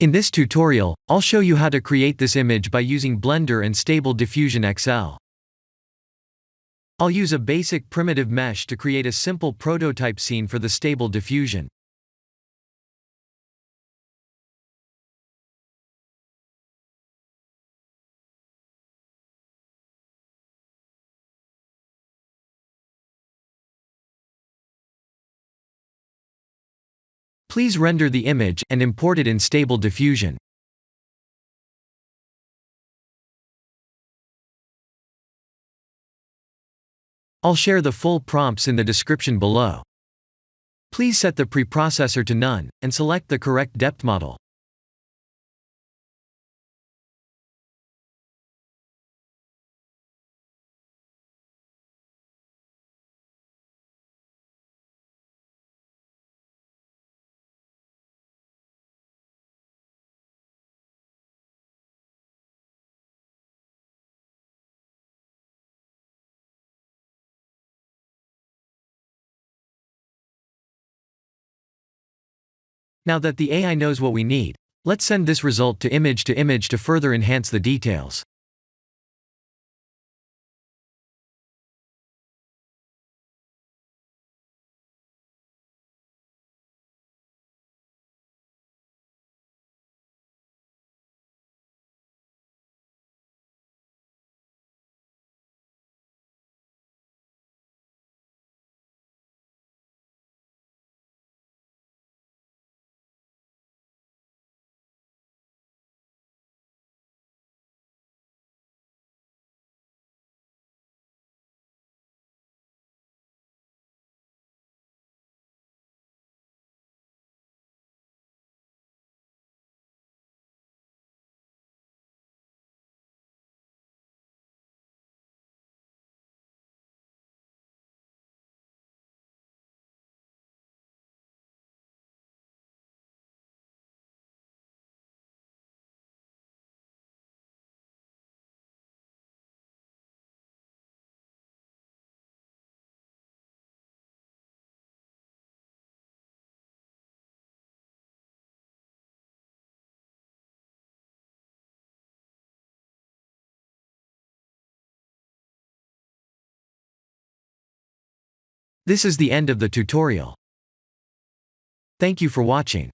In this tutorial, I'll show you how to create this image by using Blender and Stable Diffusion XL. I'll use a basic primitive mesh to create a simple prototype scene for the Stable Diffusion. Please render the image and import it in Stable Diffusion. I'll share the full prompts in the description below. Please set the preprocessor to none, and select the correct depth model. Now that the AI knows what we need, let's send this result to image to further enhance the details. This is the end of the tutorial. Thank you for watching.